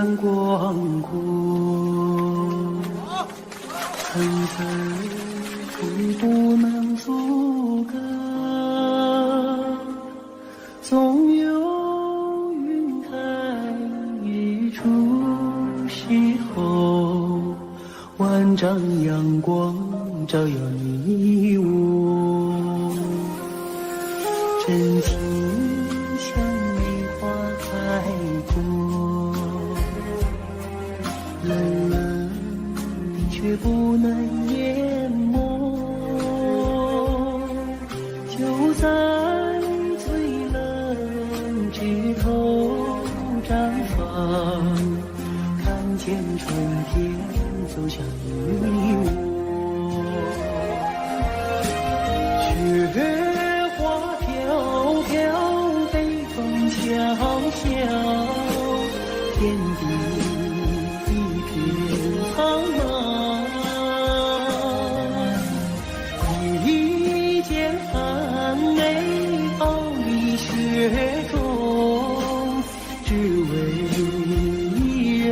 然广阔，层次终不能阻隔，总有云开一处邂逅，万丈阳光照耀你我，真情像梅花开过，冷冷的却不能淹没，就在最冷枝头绽放，看见春天走向你我。雪花飘飘，北风萧萧，天地一片苍茫。一剑寒梅傲立雪中，只为一人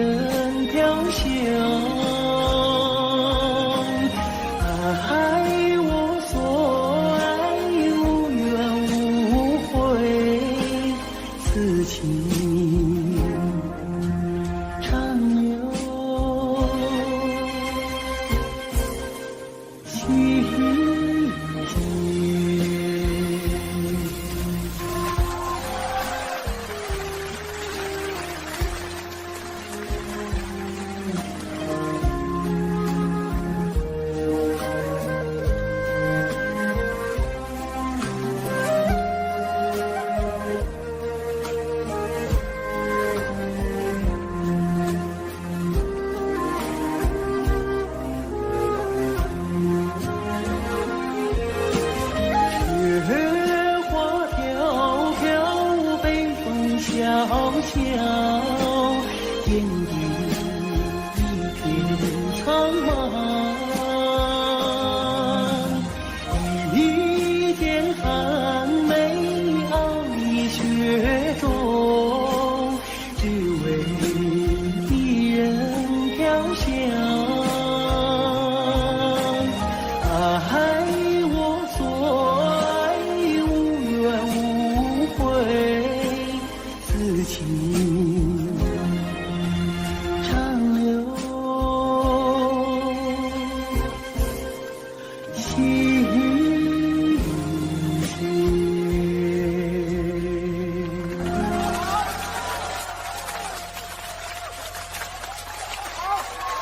飘香。爱我所爱，无怨无悔，此情长留心间。雪花飘飘，北风萧萧，天地一片苍茫。一剑寒梅傲立雪中，只为一人飘香。爱我所爱，无怨无悔，此情长留心间。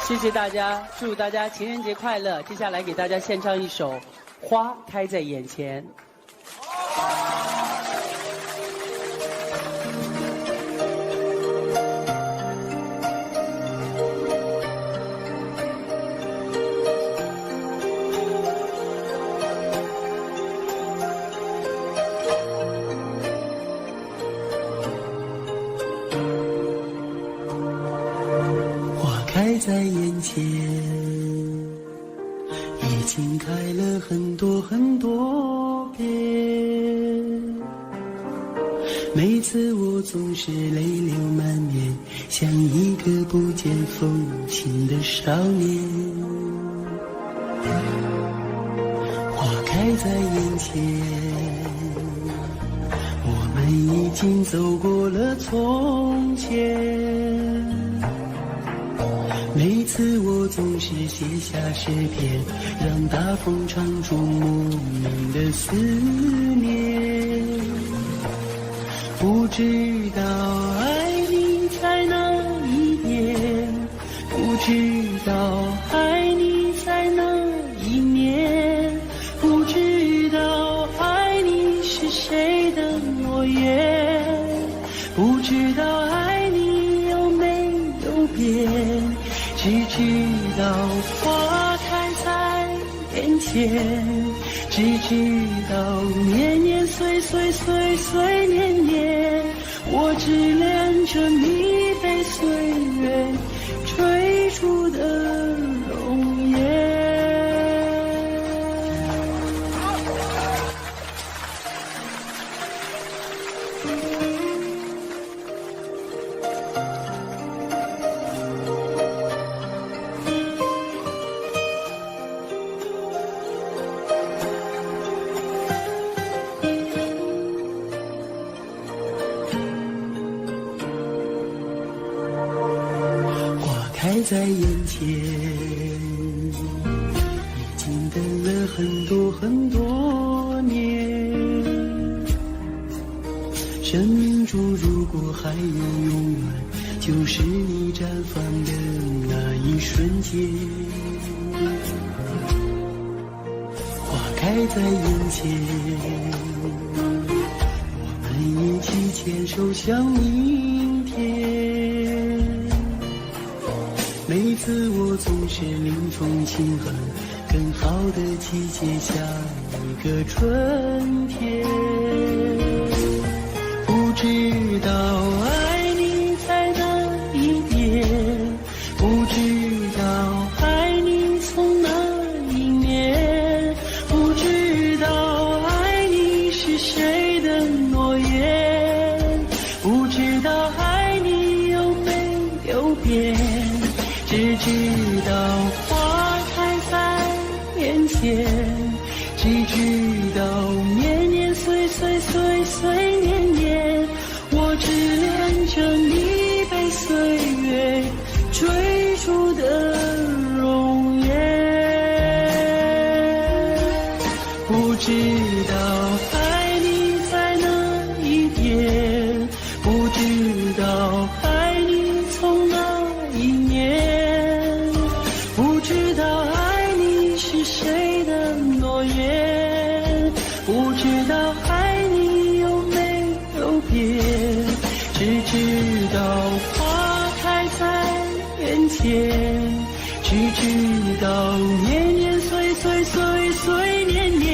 谢谢大家，祝大家情人节快乐！接下来给大家献唱一首《花开在眼前》。花开在眼前，已经开了很多很多遍。每次我总是泪流满面，像一个不见风情的少年。花开在眼前，我们已经走过了从前。每次我总是写下诗篇，让大风唱出莫名的思念。不知道爱你在哪一边，不知道爱你在哪一面，不知道爱你是谁的诺言，不知道爱你有没有变，只知道花开在眼前，只知道年年岁岁岁岁年年，我只恋着你被岁月追逐的容颜。开在眼前，已经等了很多很多年。生命中如果还有永远，就是你绽放的那一瞬间。花开在眼前，我们一起牵手向明天。每次我总是临终亲恨，更好的季节像一个春天。不知道爱你在哪一边，不知道爱你从哪一年，不知道爱你是谁的诺言，不知道爱你有没有变，只知道花开在眼前，只知道年年岁岁岁岁年年，我只恋着你被岁月追逐的容颜。不知道爱你在哪一边，不知道爱你从哪一年，不知道爱你是谁的诺言，不知道爱你有没有变，只知道花开在眼前，只知道年年岁岁岁岁年年，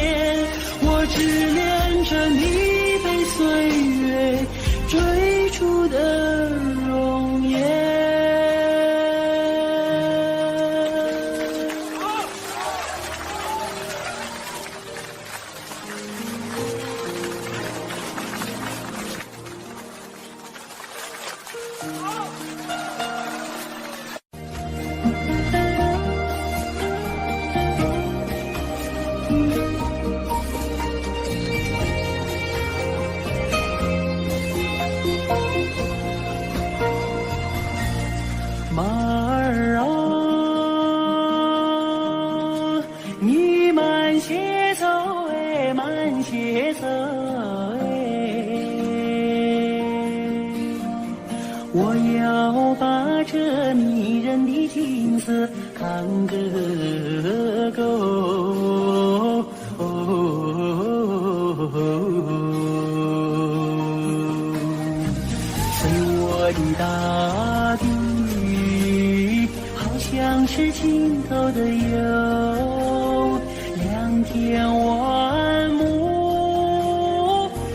我只恋着你被岁月追逐的容颜。马儿啊，你慢些走哎，慢些走哎，我要把这迷人的景色看个够。随我的大地，好像是尽头的有良田万亩，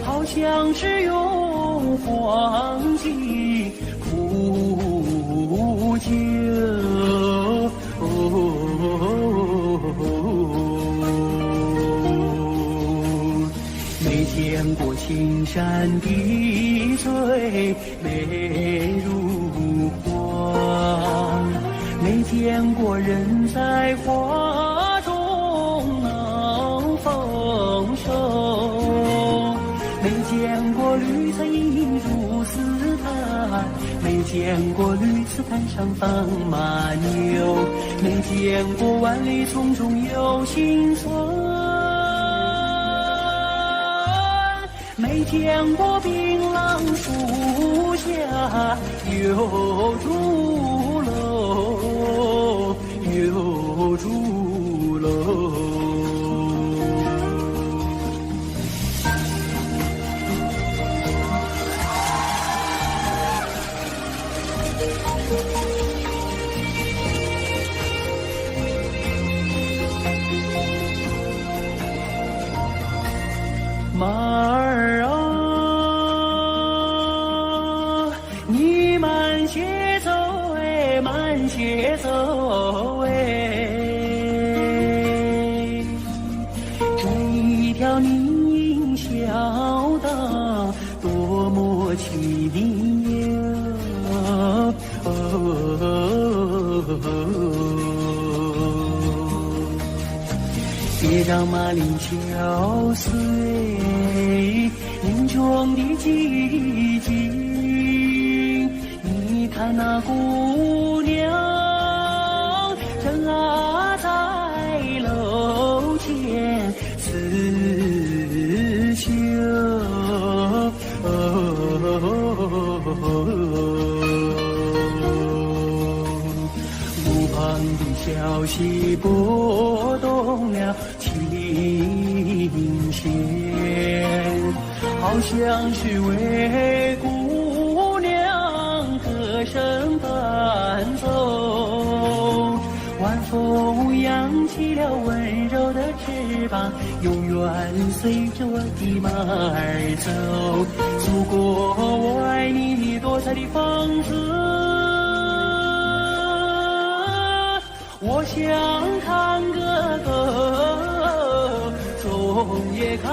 好像是永荒几苦酒。没见过青山的最美如画，没见过人在花中能丰收，没见过绿草映入丝毯，没见过绿丝毯上放马牛，没见过万里丛中有行村，没见过槟榔树下有竹楼，有竹楼。马儿啊，你慢些走哎，慢些走哎，这一条林荫小道多么奇妙。别让马铃敲碎林中的寂静，你看那姑娘的消息拨动了琴弦，好像是为姑娘歌声伴奏。晚风扬起了温柔的翅膀，永远随着我的马儿走。祖国，我爱你多彩的房子，我想看个够，总也看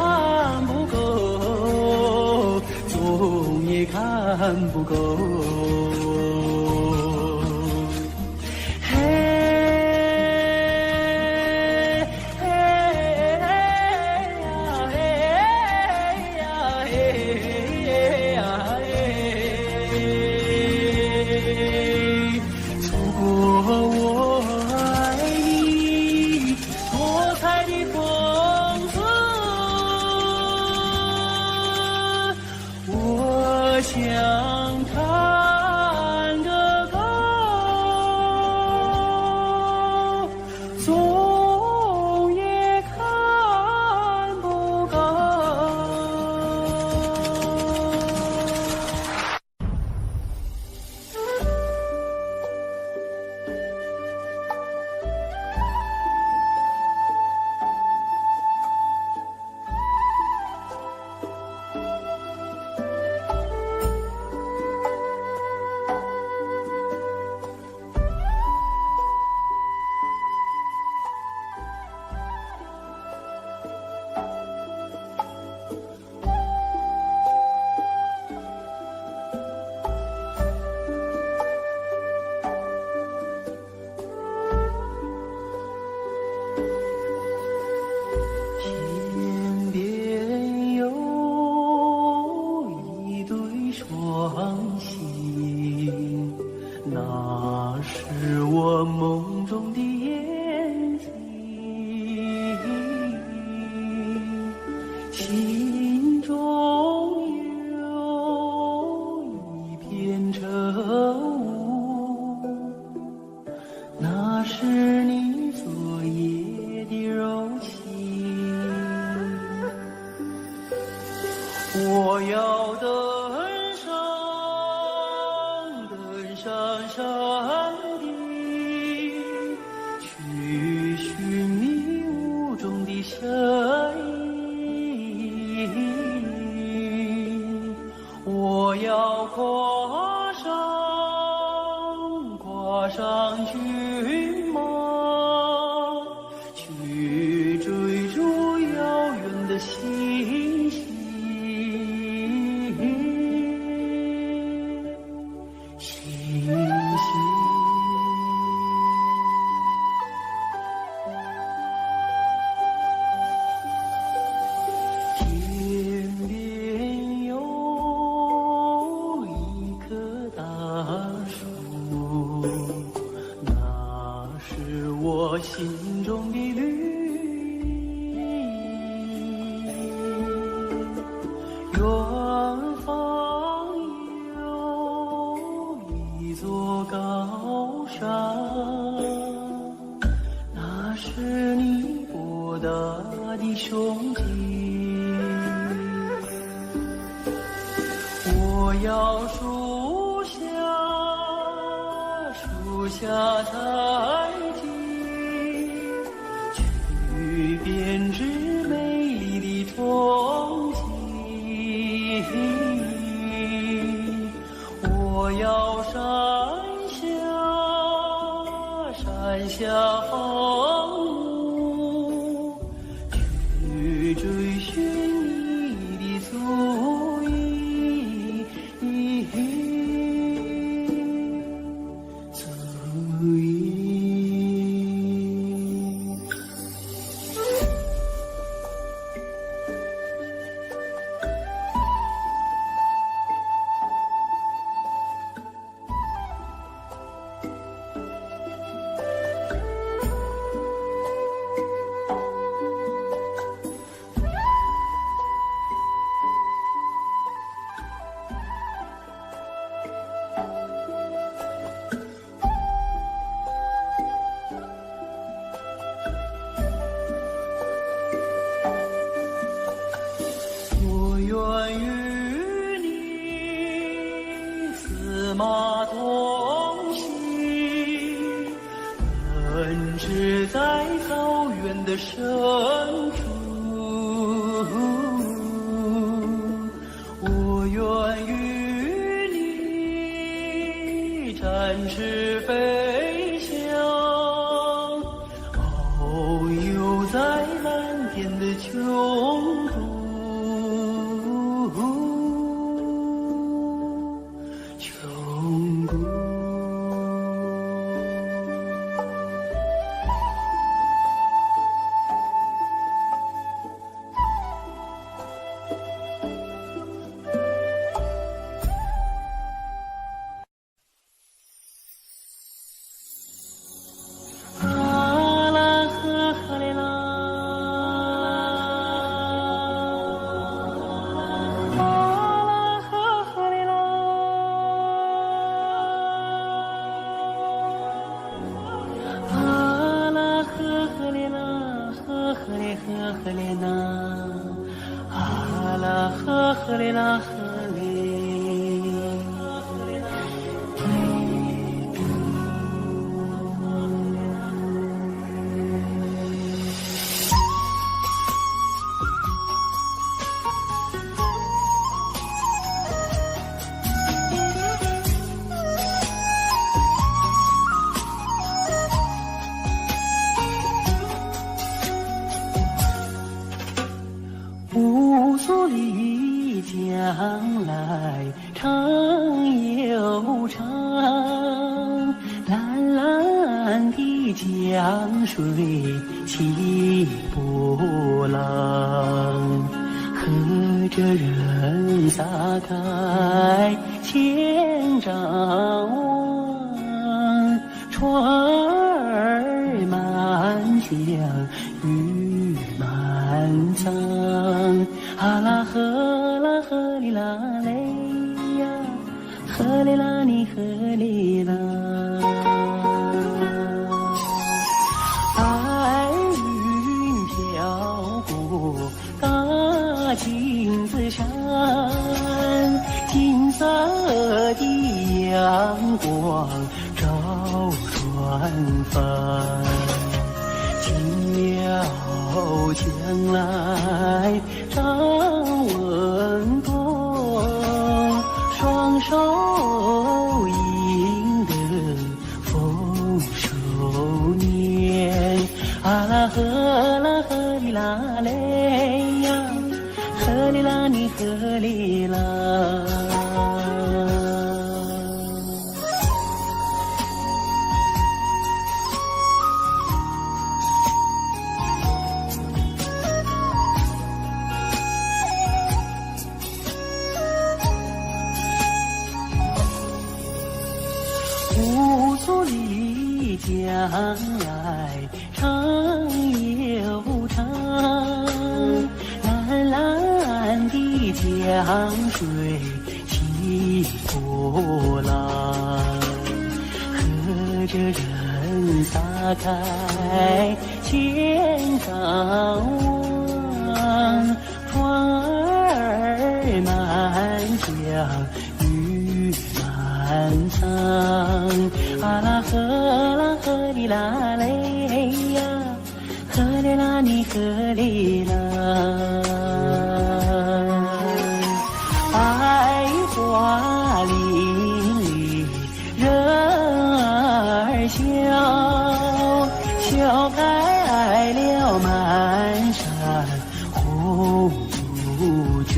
不够，总也看不够。我想看个够，总也看不够。天边有一对双星，那是我梦中的眼睛，心中有一片愁，那是你昨夜的柔情。我要登上山顶，去寻觅雾中的身影。我要跨上骏马，去追逐遥远的星星。天边有一棵大树，那是我心中的绿意。远方有一座高山，那是你博大的胸襟。我要树下采集，去编织美丽的憧憬。我要山下航母，去追寻你的足印。的深处，我愿与你展翅飞翔，遨游在蓝天的穹中，穹谷。呵嘞呐，啊啦呵嘞啦呵嘞。乌苏里江来长又长，蓝蓝的江水起波浪，和着人撒开千丈网，船儿满江鱼满仓，啊啦呵啦呵哩啦嘞呀，呵哩啦你呵哩啦。白云飘过大金子山，金色的阳光照船帆，进了江来张文东，双手迎得丰收年，啊啦呵哩啦嘞呀，呵哩啦你呵哩啦。乌苏里江来长又长，蓝蓝的江水起波浪，和着人撒开千丈网，船儿满江鱼满仓，啊啦呵哩啦嘞呀，呵哩啦你呵哩啦。百花林里人儿笑，笑开了满山红杜鹃，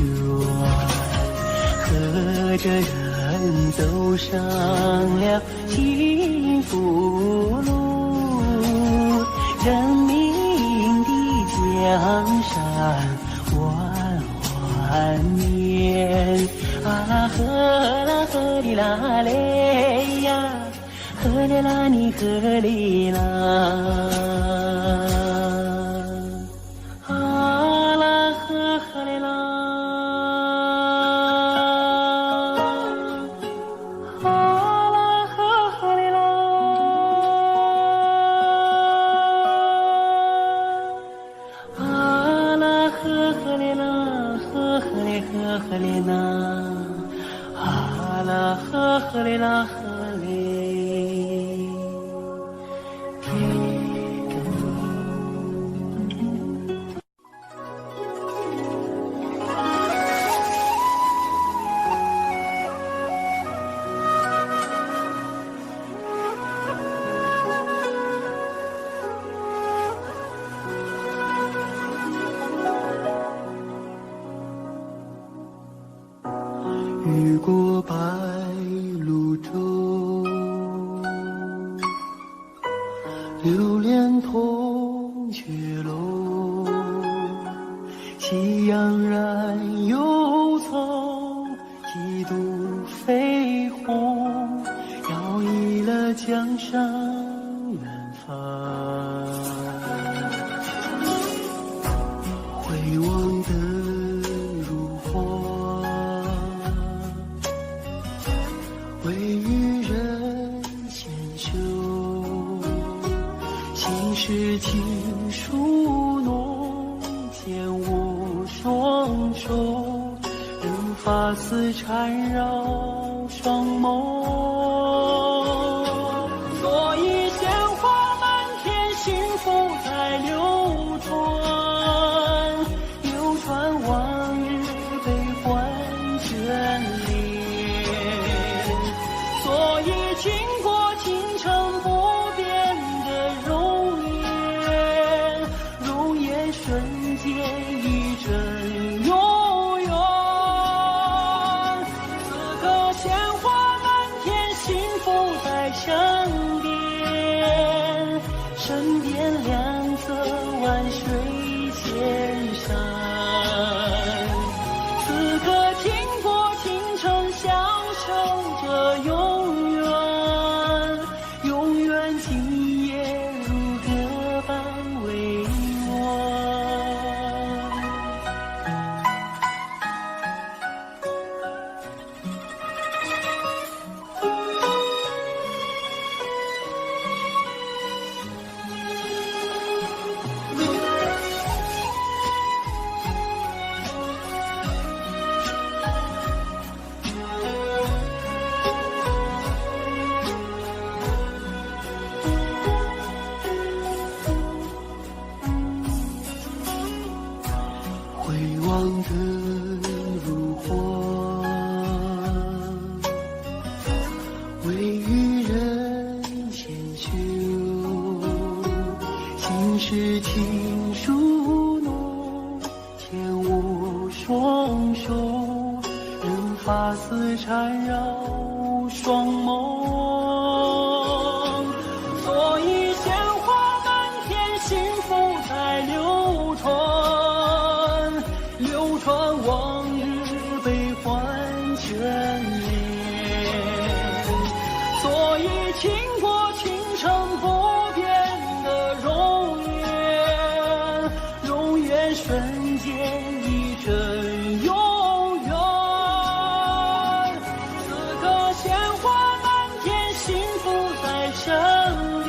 和着人走上了幸福路，人民的江山万万年，啊啦呵哩啦嘞呀，呵哩啦你呵哩啦。啊啦呵哩啦。呵哩呐，啊啦呵哩啦呵哩。越过白鹭洲，流连铜雀楼，喜洋然又从几度飞鸿，摇曳了江山远方。回望的如花，微雨人纤袖，心事情书浓，牵我双手，任发丝缠绕双眸。所以鲜花满天，幸福在流传，流传往日悲欢眷恋。所以经过倾城不变的容颜，容颜瞬间一阵永远。此刻鲜花满天，幸福在身边，身边两侧万水千山。此刻经过倾城，相守着永远，永远今夜如歌般委婉。回望的如花，微雨人纤袖，心事情书浓，牵我双手，任发丝缠绕双眸。所以鲜花满天，幸福在流传，流传往日悲欢眷恋。所以经过倾城不变的容颜，容颜瞬间一阵永远。此刻鲜花满天，幸福在身边，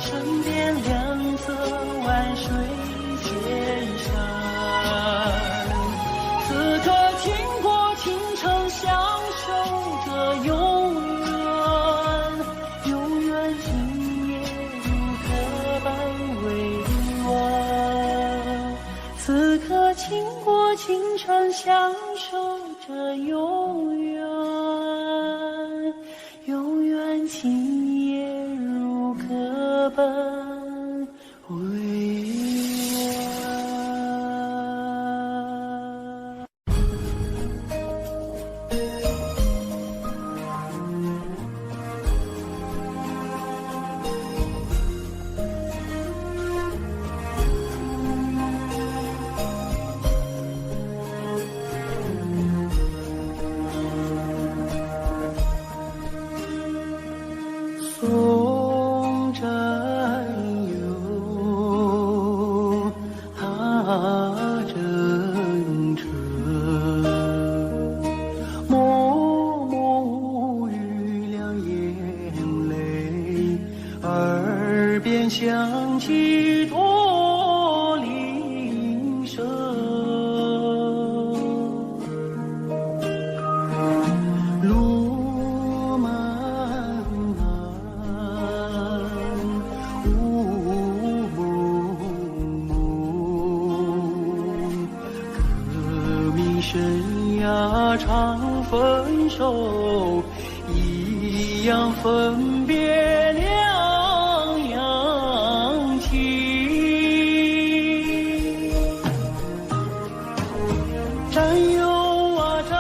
身边两侧万水千山。此刻经过倾城，相守着永远，永远今夜如歌般委婉。此刻经过倾城，相守着永远，永远今夜如歌般委婉。松山有征程，默默无语两眼泪，耳边响起驼铃声。路漫漫，雾蒙蒙，革命生涯常分手，一样分别两样情。战友啊战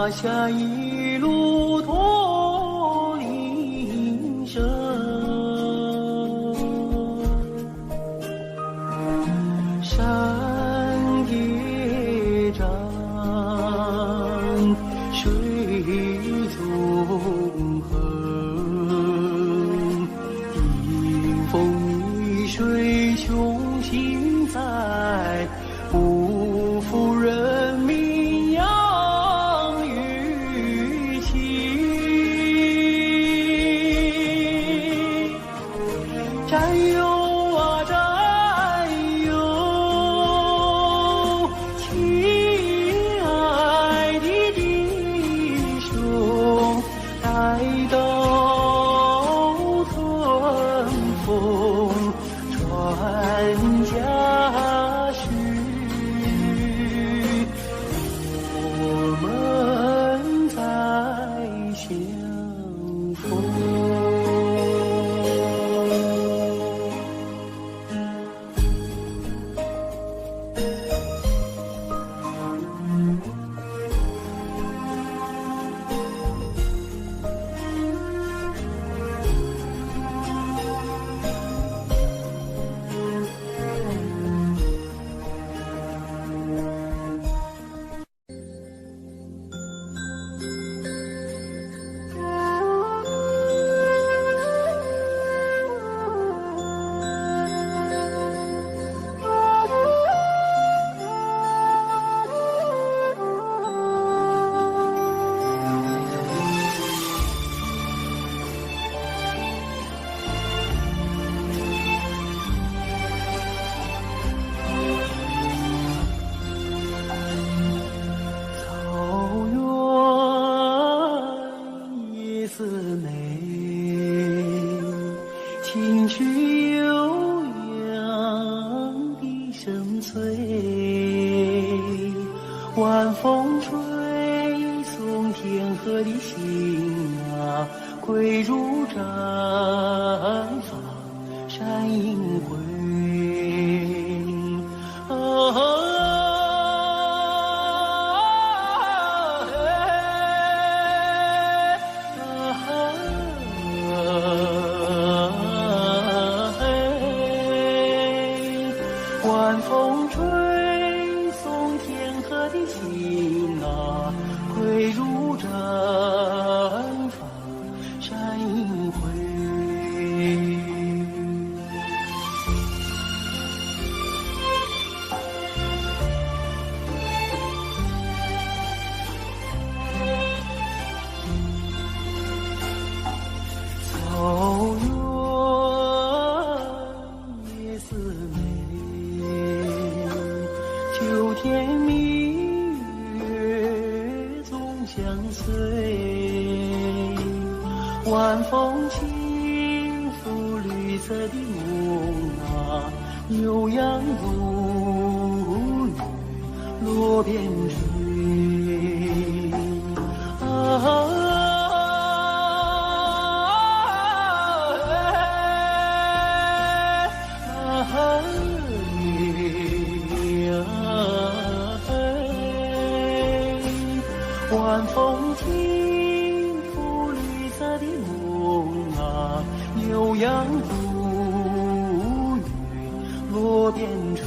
洒下一路驼铃声，山叠嶂，水纵横，顶峰遇水穷尽在，不负人民养育情。战友啊战友，亲爱的弟兄，待到春风传家序，我们再相逢。草原夜色美，听取悠扬的声催，晚风吹送天河的星啊，归入毡房山映辉。晚风吹送天河的星啊，归入毡房山映辉。草原夜色美，秋天明月总相随，晚风轻拂绿色的梦啊，牛羊如雨落边吹。晚风轻拂绿色的梦啊，牛羊如雨落边吹。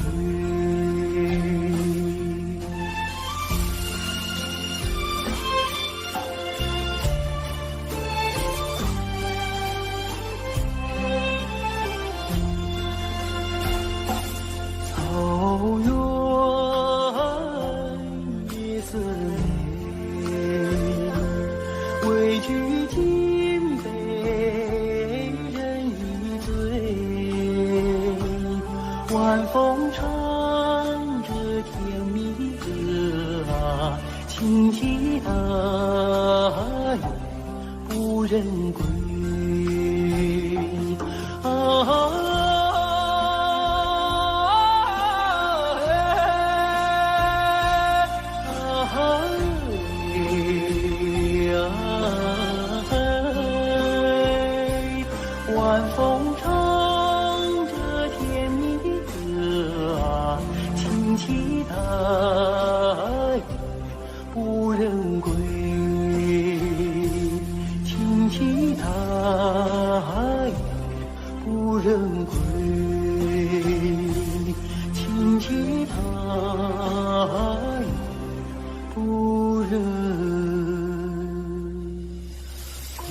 草原夜色美，畏惧金杯人一醉，晚风唱着甜蜜的歌啊，轻骑大雁不忍归。晚风唱着甜蜜的歌啊，轻骑大雁不忍归。无人归，荆棘白，不人归。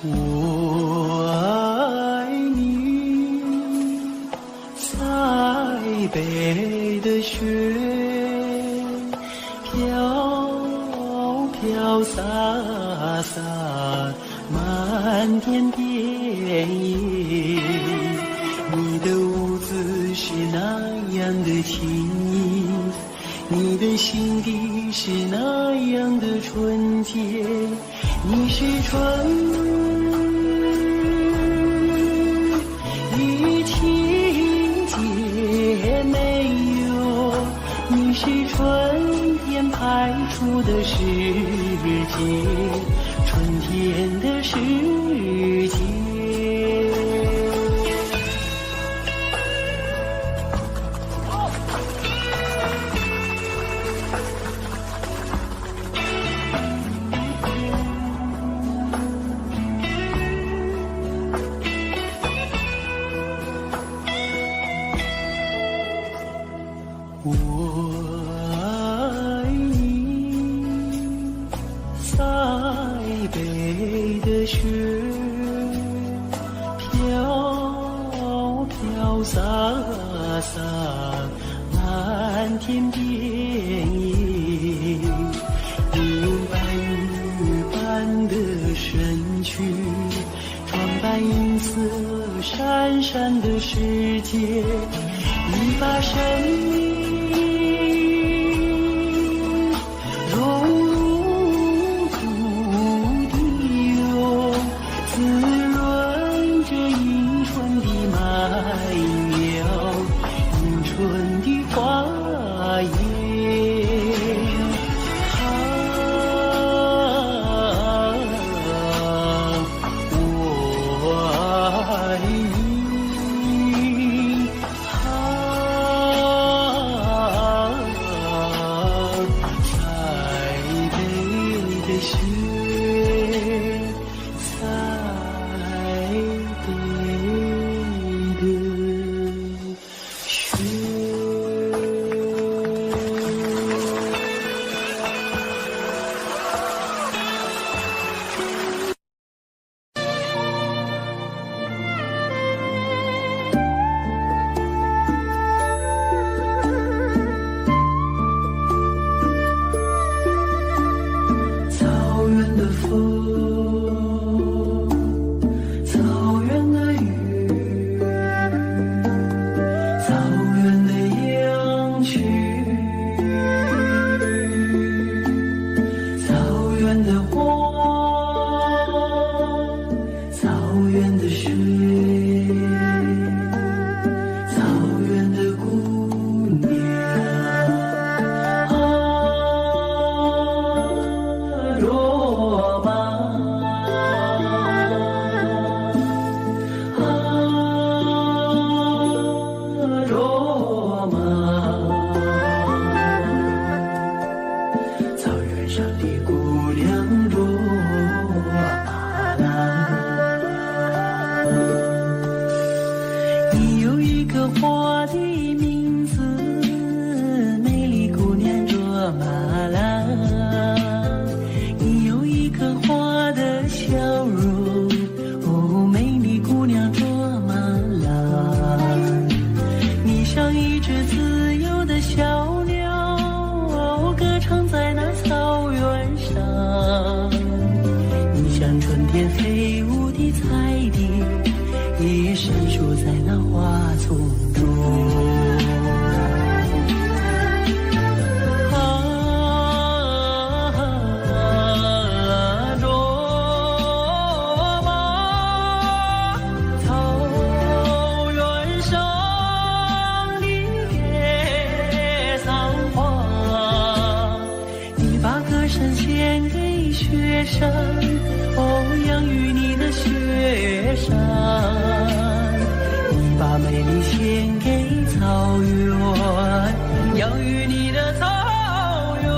我爱你，塞北的雪，飘飘洒洒，漫天遍野。你的舞姿是那样的轻盈，你的心底是那样的纯洁。你是春雨情节没有，你是春天派出的世界，春天的世界。我爱你，塞北的雪，飘飘洒洒，漫天遍野。你用白玉般的身躯，装扮银色闪闪的世界。你把生命融入土地哦，滋润着迎春的麦苗，迎春的花叶。我爱你。美丽献给草原，养育你的草原。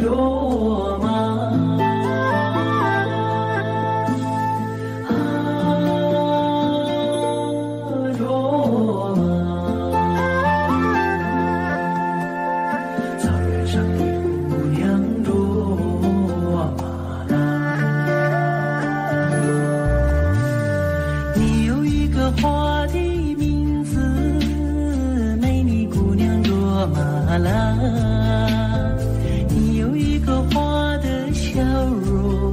罗马，罗马，草原上的姑娘罗马拉。你有一个花的名字，美丽姑娘罗马拉。你有一个花的笑容，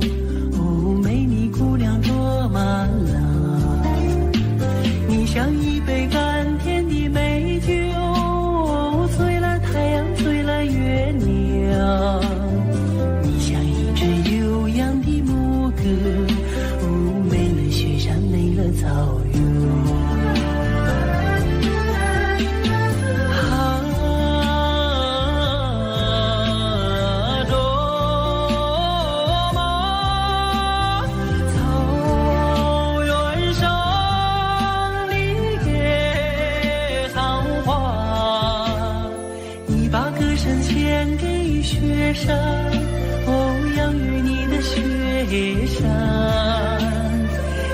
哦，美丽姑娘罗马拉。你像一杯甘甜的美酒，醉了太阳，醉了月亮。你像一只悠扬的牧歌，哦，美了雪山，美了草原。雪山，哦，养育你的雪山，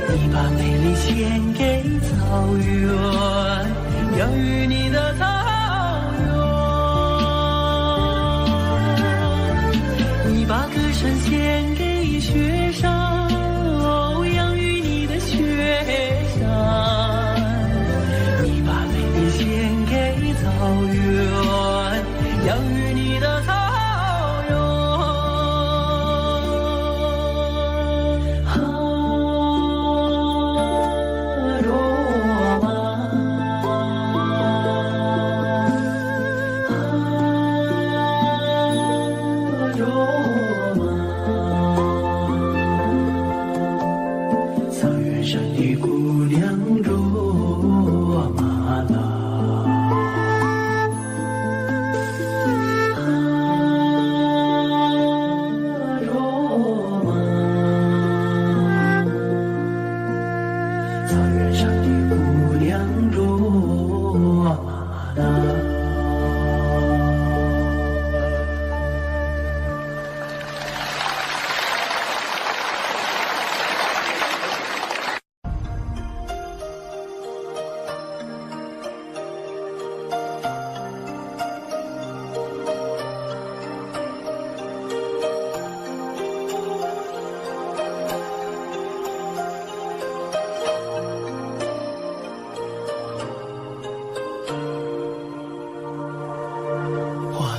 你把美丽献给草原，养育你的草原。你把歌声献给雪山，哦，养育你的雪山，你把美丽献给草原，养育你的草原。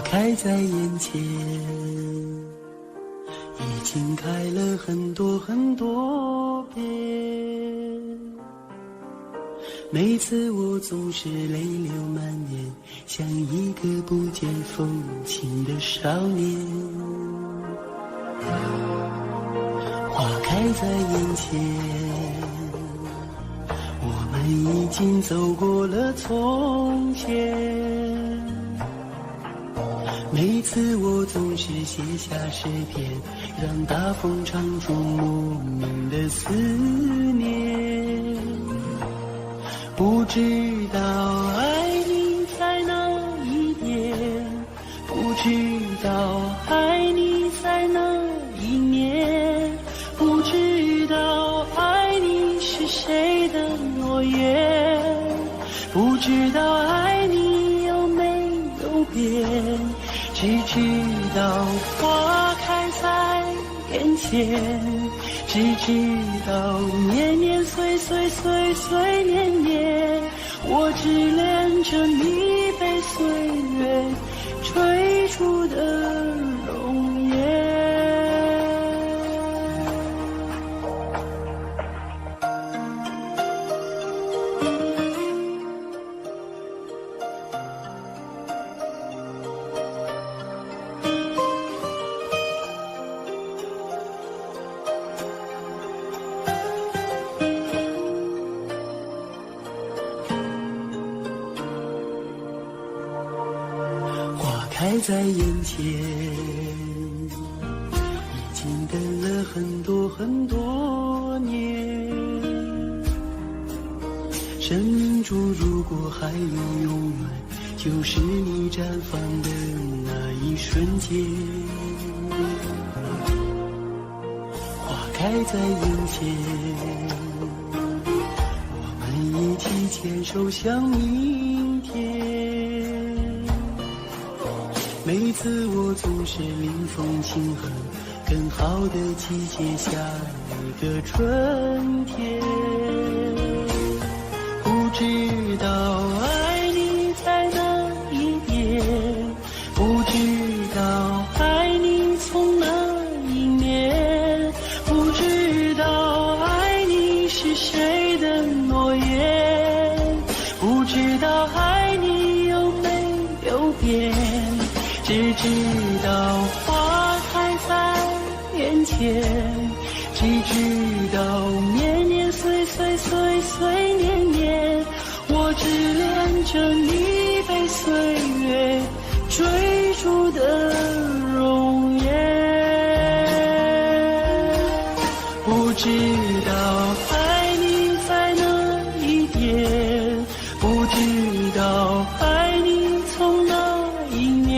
开在眼前，已经开了很多很多遍。每次我总是泪流满面，像一个不见风情的少年。花开在眼前，我们已经走过了从前。每次我总是写下诗篇，让大风唱出莫名的思念。不知道爱你在哪一边，不知道爱你在哪一年，不知道爱你是谁的诺言，不知道爱你有没有变。只知道花开在眼前，只知道年年岁岁岁岁年年，我只恋着你被岁月追逐的容颜。开在眼前，已经经等了很多很多年。生命中如果还有永远，就是你绽放的那一瞬间。花开在眼前，我们一起牵手向明天。每次我总是临风轻哼，更好的季节下一个春天。不知道爱你在哪一边，不知道爱你从哪一面，不知道爱你是谁的诺言，不知道爱你有没有变。只知道花开在眼前，只知道年年岁岁岁岁年年，我只恋着你被岁月追逐的容颜。不知道爱你在哪一边，不知道爱你从哪一面，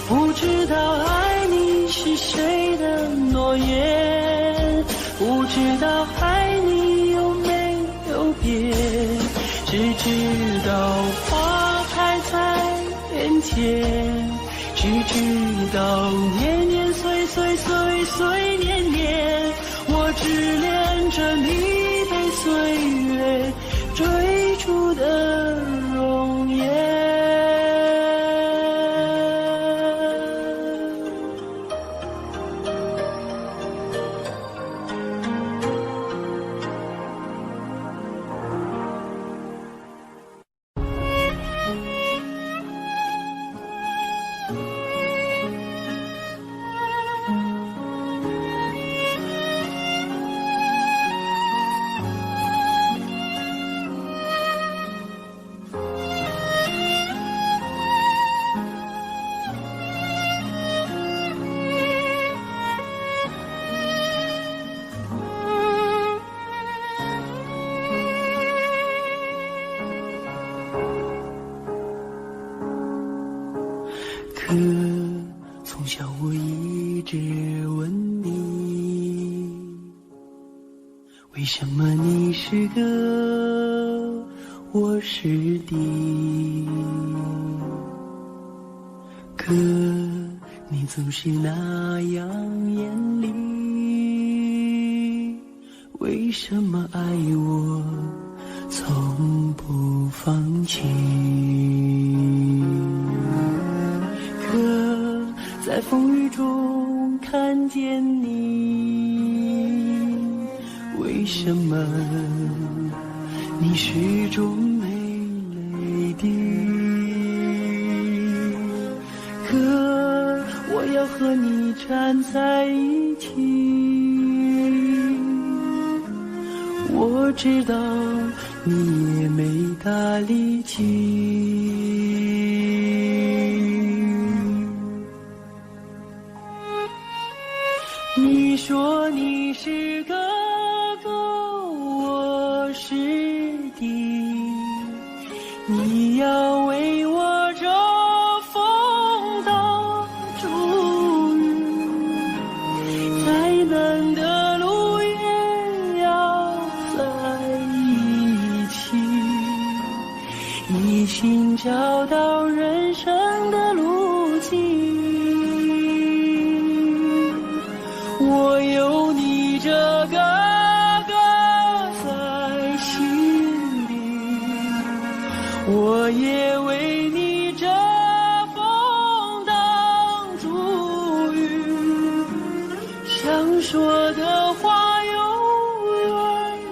不知道爱你是谁的诺言，不知道爱你有没有变。只知道花开在眼前，只知道年年岁岁岁岁年年，我只恋着你被岁月追逐的容颜。可从小我一直问你，为什么你是哥，我是弟？可你总是那样严厉，为什么爱我从不放弃？可在风雨中看见你，为什么你始终没泪滴？可我要和你站在一起，我知道你也没大力气。你说你是哥哥，我是弟，你要为我遮风挡雨，再难的路也要在一起，一起找到人生的路径。我有你这个哥在心里，我也为你遮风挡住雨，想说的话永远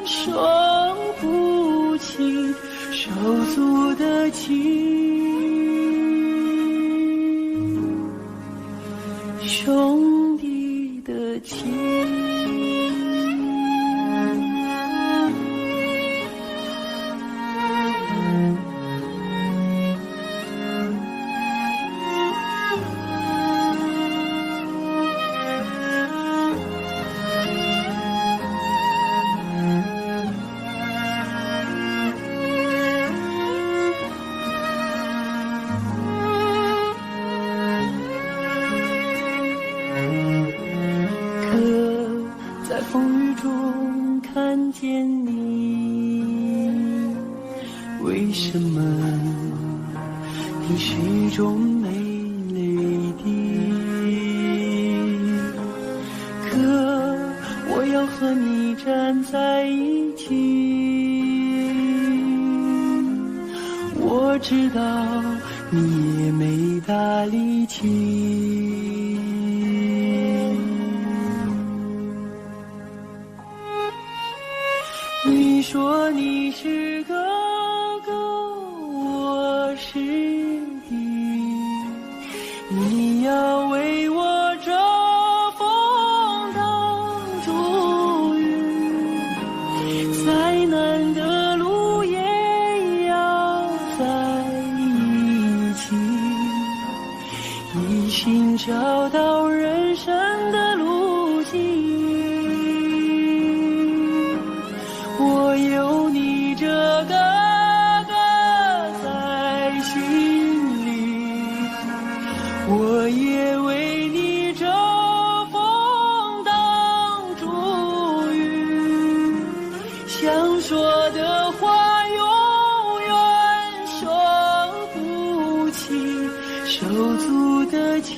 说不清，手足的情，兄弟的情。中看见你，为什么你始终没泪滴？可我要和你站在一起，我知道你也没大力气。你说你是哥哥，我是弟，你要为我遮风挡住雨，再难的路也要在一起，一心找到人生的路径。我有你这个哥在心里，我也为你遮风挡住雨，想说的话永远说不清，手足的情。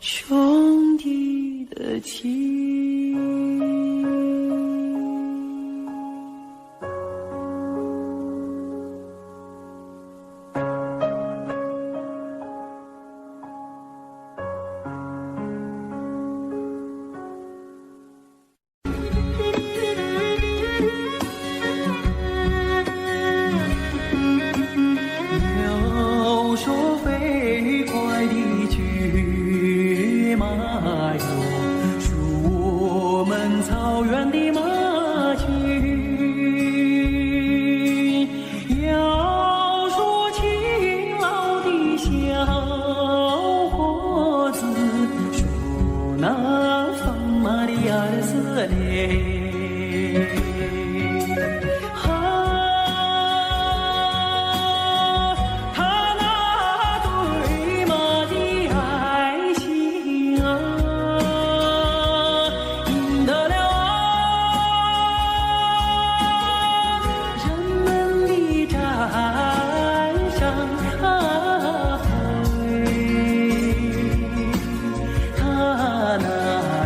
兄弟的情。要说飞快的骏马哟，属我们草原的马群；要说勤劳的小伙子，属那放马的儿子嘞。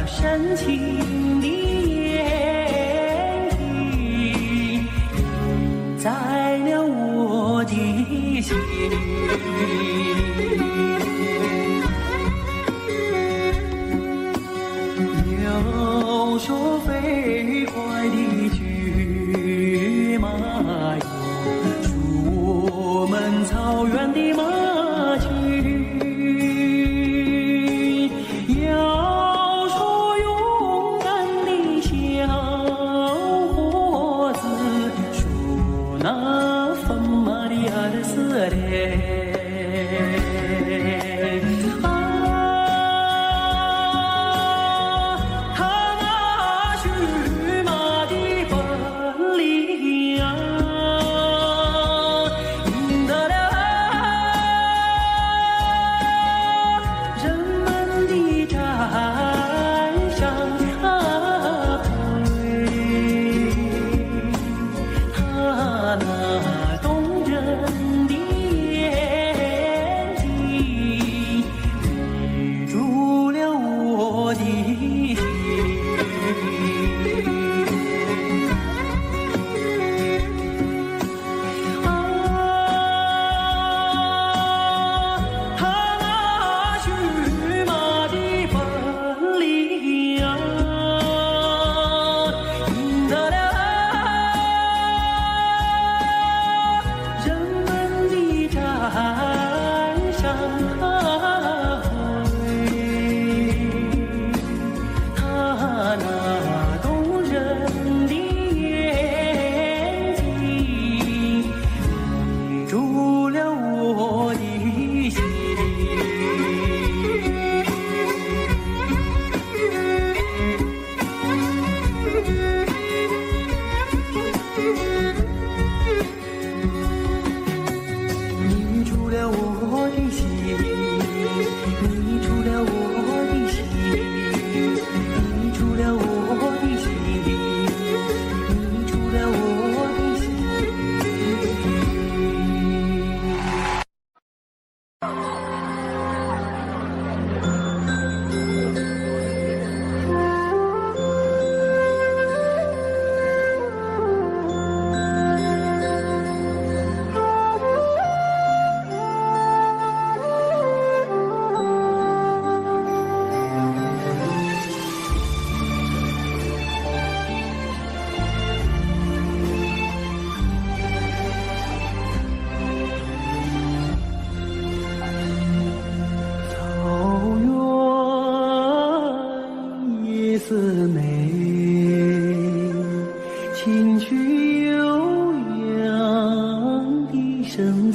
深情的眼睛印在了我的心。要说飞快的骏马哟，属我们草原的马群。那放马的儿子嘞，他那驯马的本领啊，赢得了人们的赞赏。那动人的眼睛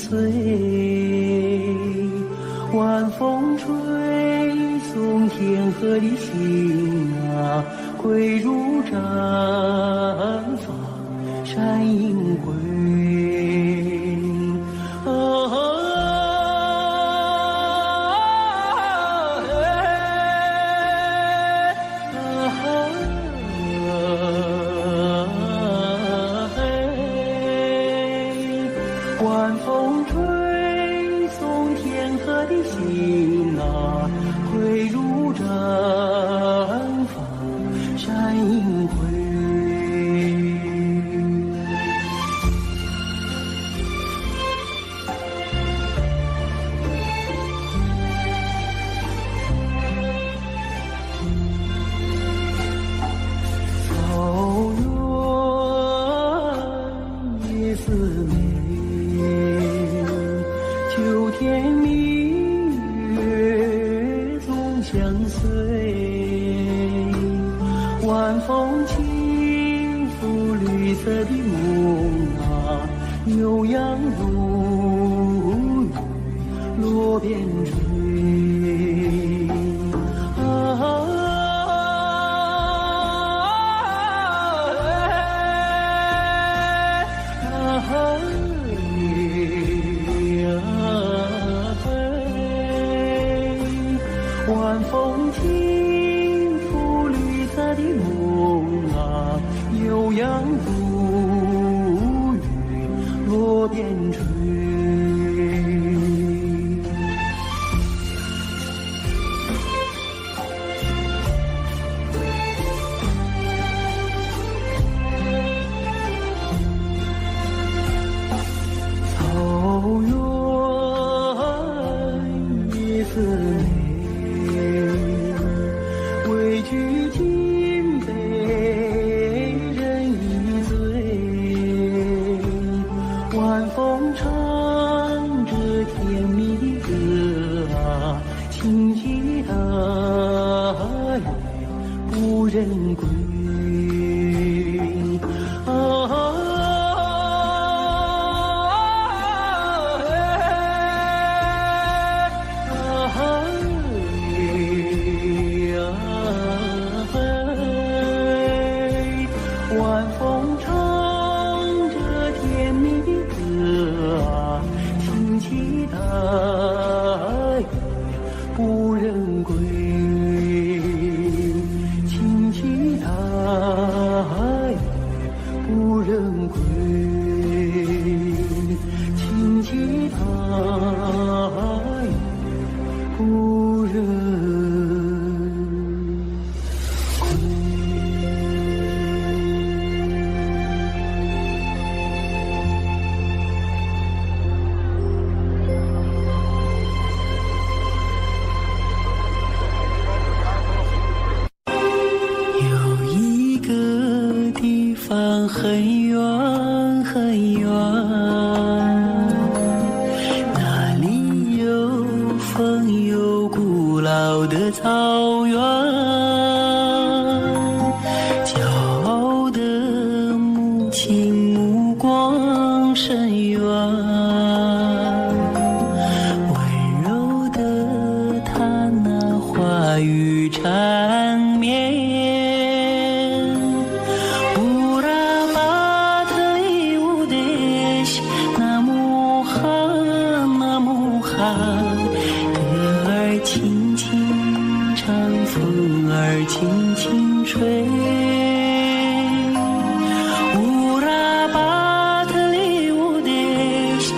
岁，晚风吹送天河的星啊，归如毡房山阴归。晚风吹送天河的星啊，归如毡房山阴归。草原夜思美，秋天明月总相随，晚风轻拂绿色的梦啊，悠扬如雨落边吹。晚风轻拂绿色的梦啊，悠扬如雨落边吹。草原夜思美，举金杯人一醉，晚风唱着甜蜜的歌啊，轻骑大雁不人归。晚风唱着甜蜜的歌啊，轻骑大雁不人归，轻骑大雁不人归，轻骑大雁不人。很远很远，那里有风有古老的草原，骄傲的母亲目光深远，温柔的她那话语缠绵。歌儿轻轻唱，风儿轻轻吹。乌拉巴特里乌德西，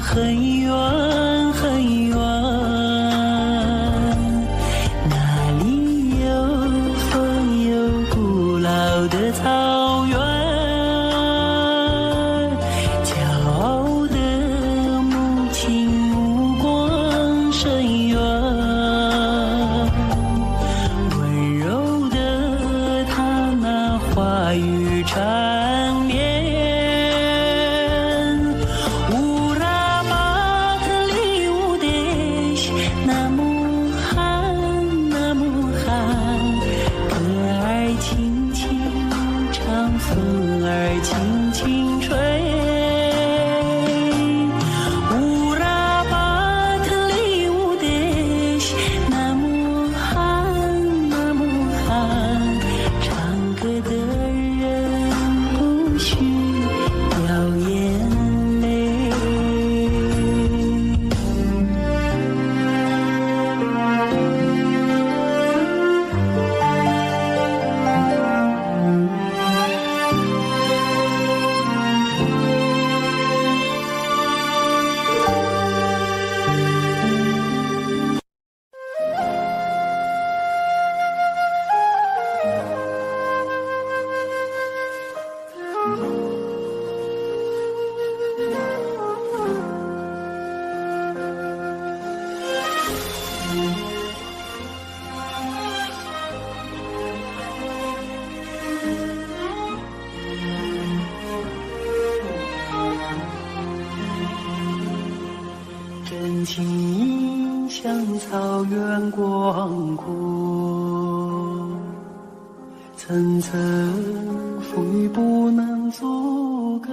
很远很远，那里有风有古老的草原，骄傲的母亲目光深远，温柔的她那话语缠绵。风儿轻轻吹，乌拉巴特里乌德西，那么寒，那么寒，唱歌的人不许掉眼泪。真情像草原广阔，层层风雨不能阻隔，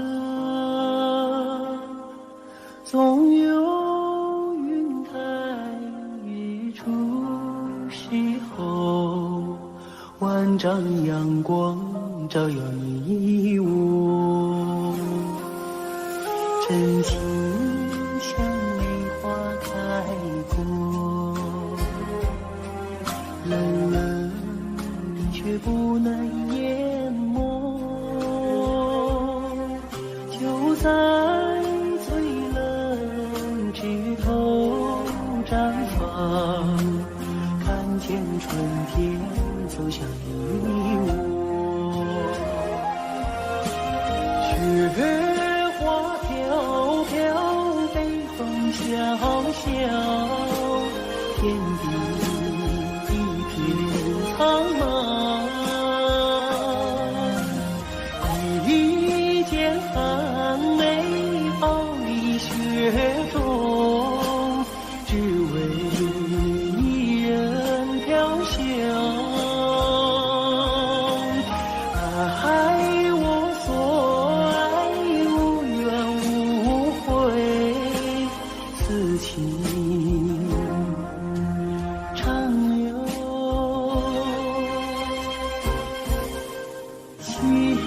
总有云开日出时候，万丈阳光照耀你我，真情像梅花开过，冷冷却不能淹没，就在最冷枝头绽放，看见春天走向你我，雪花飘飘，北风萧萧，天地一片苍茫，一件寒梅抱你雪中，只为一人飘香。爱我所爱，无怨无悔，此情长留心间。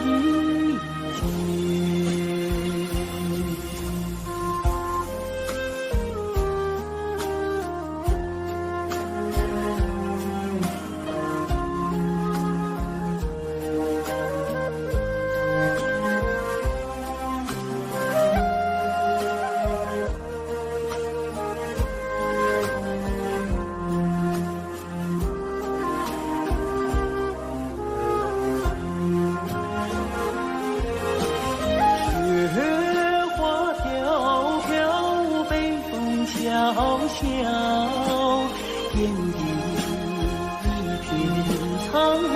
小小天地一片苍茫，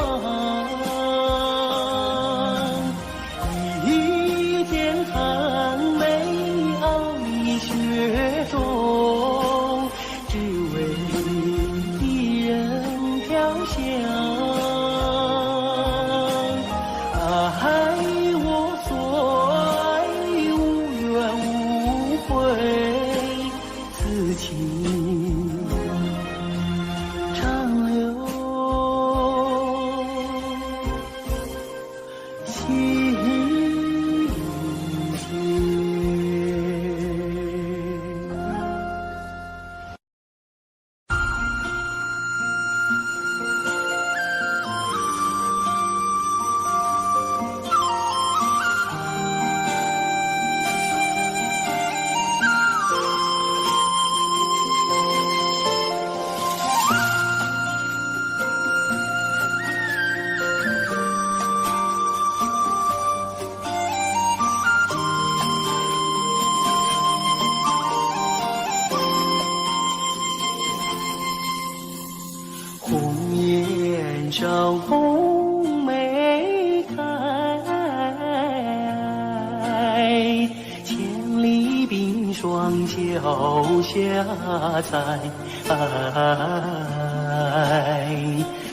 一件寒梅傲立雪中，只为一人飘香。爱我所爱，无怨无悔，此情下采。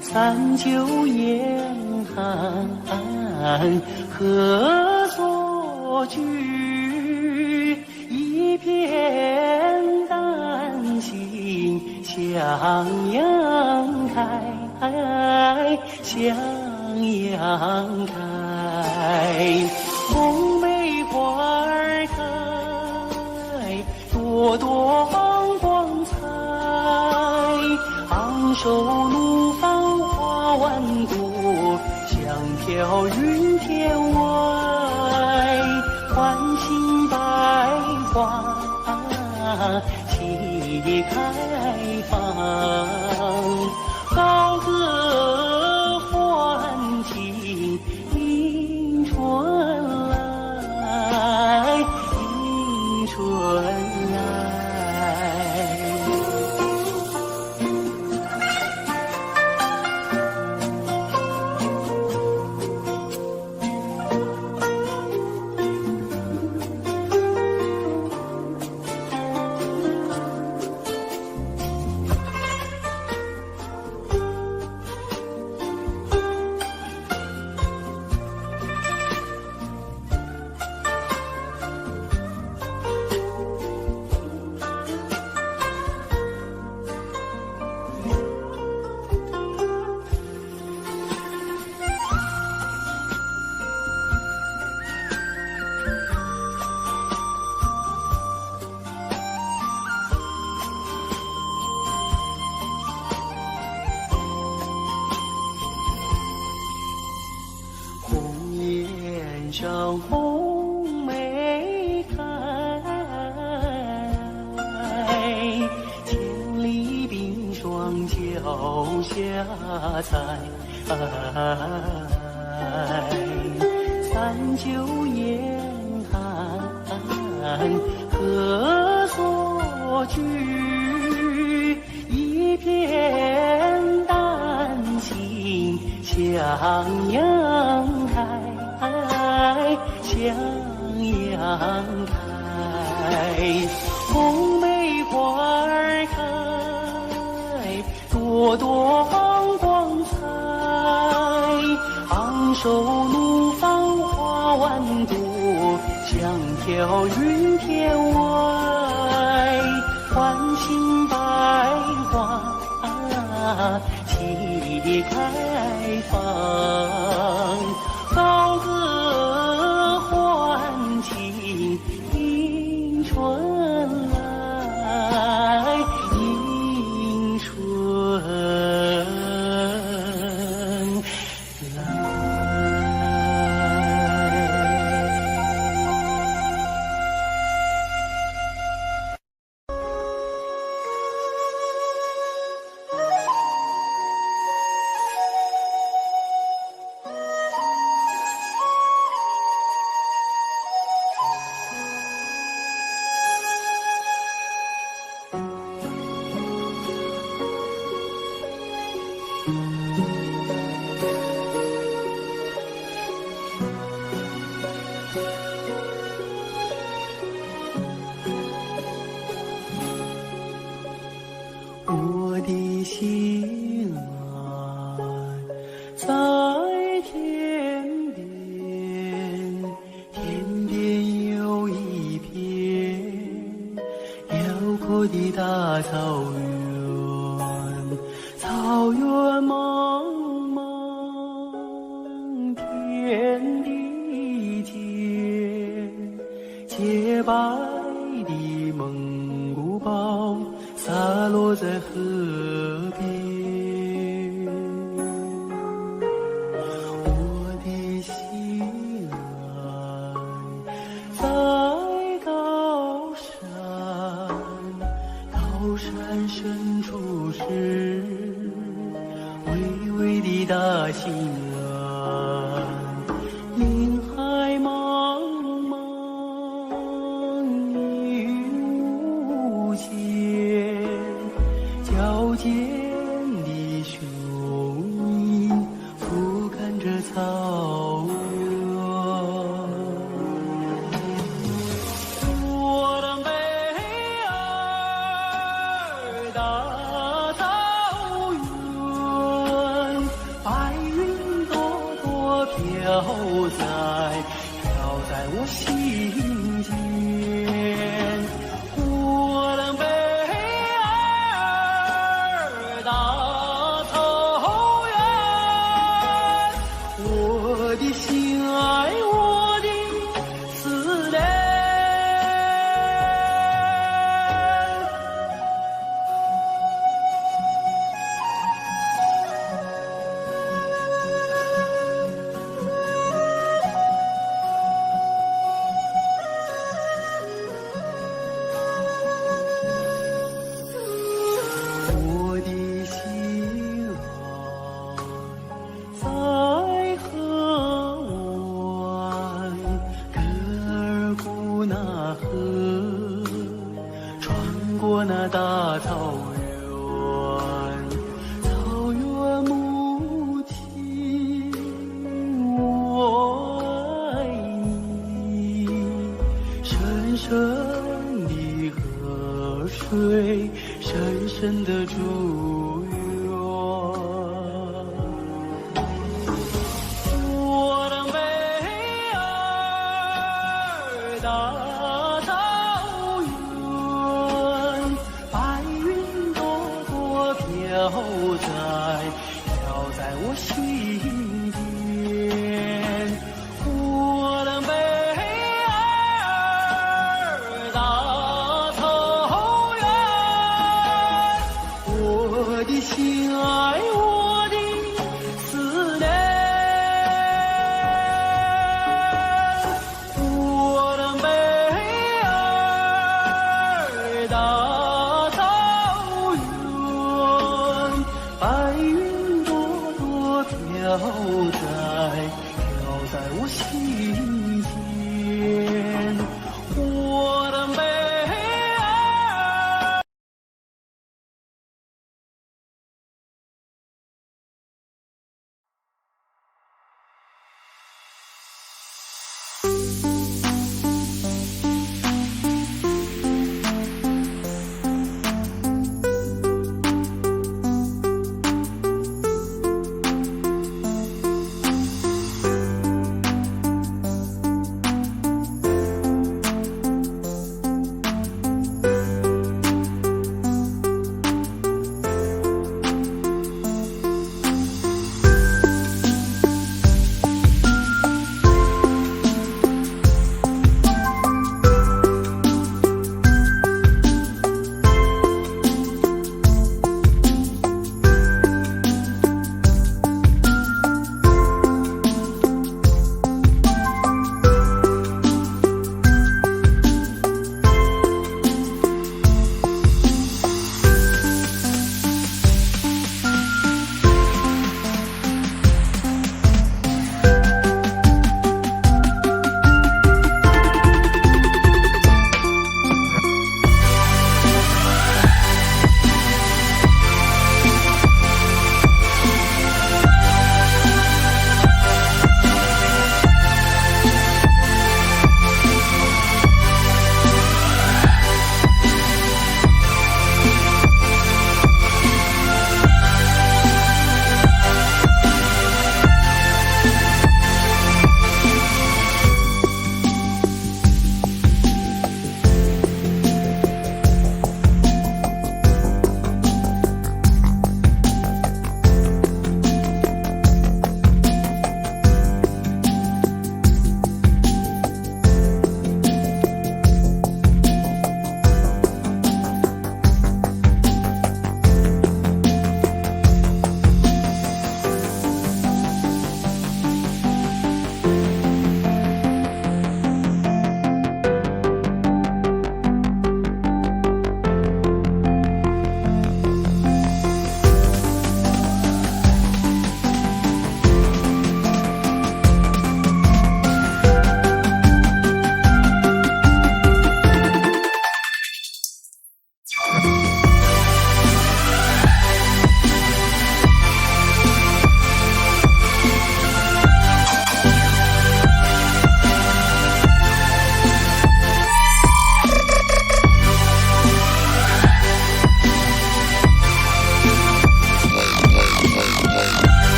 三九严寒何所居？一片丹心向阳开，向阳开。红梅花儿开，朵朵光彩。昂首怒放花万朵，香飘云天外。唤醒百花齐开放，高歌欢庆迎春来，迎春来。上红梅开，千里冰霜脚下踩。三九严寒何所居？一片丹心向阳开，向阳开。红梅花儿开，朵朵光彩。昂首怒放花万朵，香飘云天外。唤醒百花齐开放，高歌欢庆迎春来，迎春来。我的心啊，在天边，天边有一片辽阔的大草原，草原茫茫，天地间，洁白的蒙古包洒落在河边，我的心啊，在高山，高山深处是巍巍的大兴安，林海茫茫，云无限。矫健的雄鹰俯瞰着草原，我的美啊，听见，我的北儿大草原，我的心爱，我的思念。我的心啊，在河湾，格尔古纳河，穿过那大草原，草原母亲，我爱你，深深的河水，深深的祝愿。我的北儿大